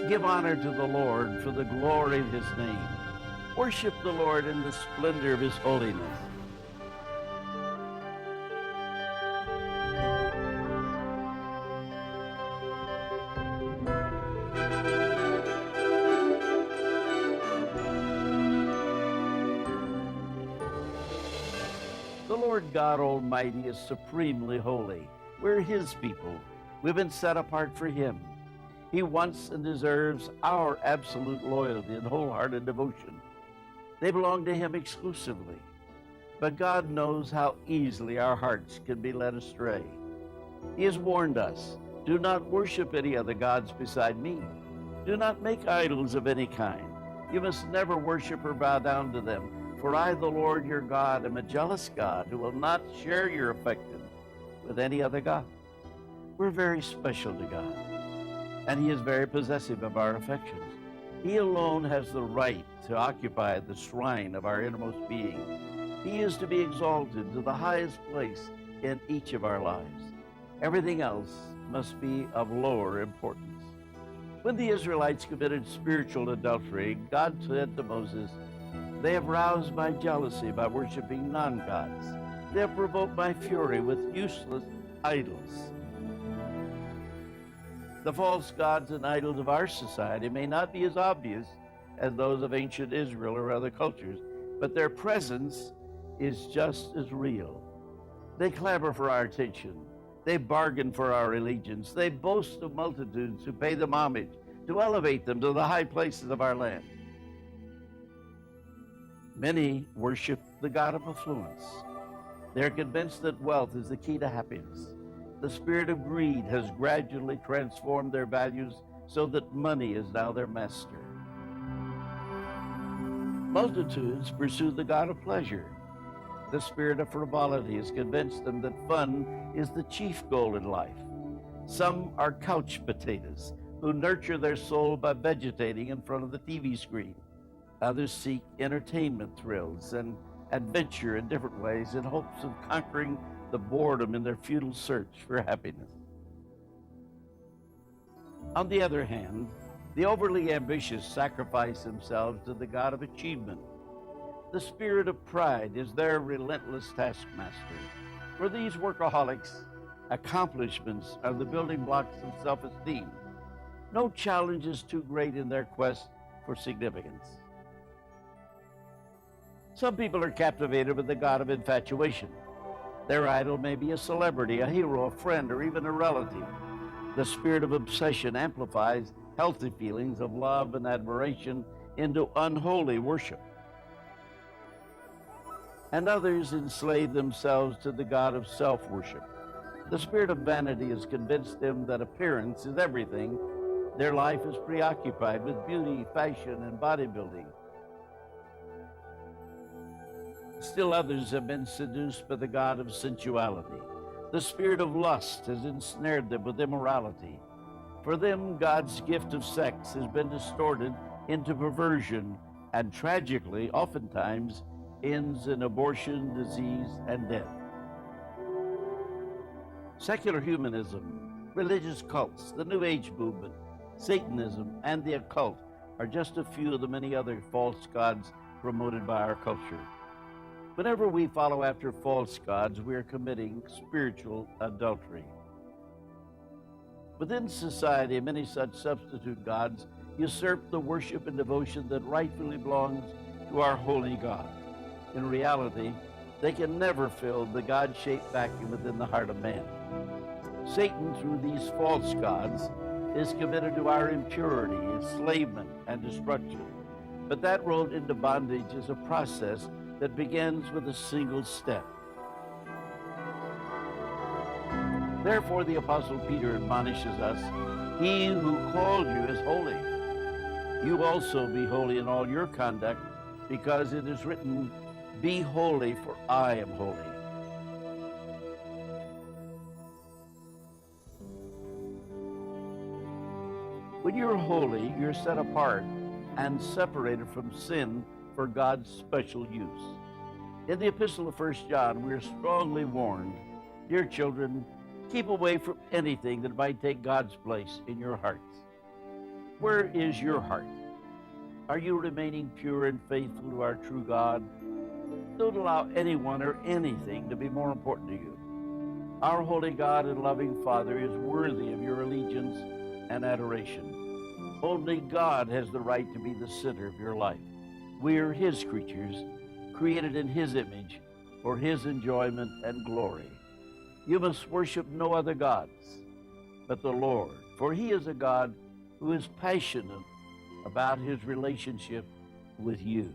Give honor to the Lord for the glory of his name. Worship the Lord in the splendor of his holiness. The Lord God Almighty is supremely holy. We're his people. We've been set apart for him. He wants and deserves our absolute loyalty and wholehearted devotion. They belong to him exclusively. But God knows how easily our hearts can be led astray. He has warned us, do not worship any other gods beside me. Do not make idols of any kind. You must never worship or bow down to them. For I, the Lord your God, am a jealous God who will not share your affection with any other God. We're very special to God, and he is very possessive of our affections. He alone has the right to occupy the shrine of our innermost being. He is to be exalted to the highest place in each of our lives. Everything else must be of lower importance. When the Israelites committed spiritual adultery, God said to Moses, "They have roused my jealousy by worshiping non-gods. They have provoked my fury with useless idols." The false gods and idols of our society may not be as obvious as those of ancient Israel or other cultures, but their presence is just as real. They clamor for our attention. They bargain for our allegiance. They boast of multitudes who pay them homage to elevate them to the high places of our land. Many worship the god of affluence. They're convinced that wealth is the key to happiness. The spirit of greed has gradually transformed their values so that money is now their master. Multitudes pursue the god of pleasure. The spirit of frivolity has convinced them that fun is the chief goal in life. Some are couch potatoes who nurture their soul by vegetating in front of the TV screen. Others seek entertainment thrills and adventure in different ways in hopes of conquering the boredom in their futile search for happiness. On the other hand, the overly ambitious sacrifice themselves to the god of achievement. The spirit of pride is their relentless taskmaster. For these workaholics, accomplishments are the building blocks of self-esteem. No challenge is too great in their quest for significance. Some people are captivated with the god of infatuation. Their idol may be a celebrity, a hero, a friend, or even a relative. The spirit of obsession amplifies healthy feelings of love and admiration into unholy worship. And others enslave themselves to the god of self-worship. The spirit of vanity has convinced them that appearance is everything. Their life is preoccupied with beauty, fashion, and bodybuilding. Still others have been seduced by the god of sensuality. The spirit of lust has ensnared them with immorality. For them, God's gift of sex has been distorted into perversion and tragically, oftentimes, ends in abortion, disease, and death. Secular humanism, religious cults, the New Age movement, Satanism, and the occult are just a few of the many other false gods promoted by our culture. Whenever we follow after false gods, we are committing spiritual adultery. Within society, many such substitute gods usurp the worship and devotion that rightfully belongs to our holy God. In reality, they can never fill the God-shaped vacuum within the heart of man. Satan, through these false gods, is committed to our impurity, enslavement, and destruction. But that road into bondage is a process that begins with a single step. Therefore, the Apostle Peter admonishes us, "He who called you is holy. You also be holy in all your conduct, because it is written, 'Be holy, for I am holy.'" When you're holy, you're set apart and separated from sin for God's special use. In the epistle of 1 John, we are strongly warned, "Dear children, keep away from anything that might take God's place in your hearts." Where is your heart? Are you remaining pure and faithful to our true God? Don't allow anyone or anything to be more important to you. Our holy God and loving Father is worthy of your allegiance and adoration. Only God has the right to be the center of your life. We are His creatures, created in His image for His enjoyment and glory. You must worship no other gods but the Lord, for He is a God who is passionate about His relationship with you.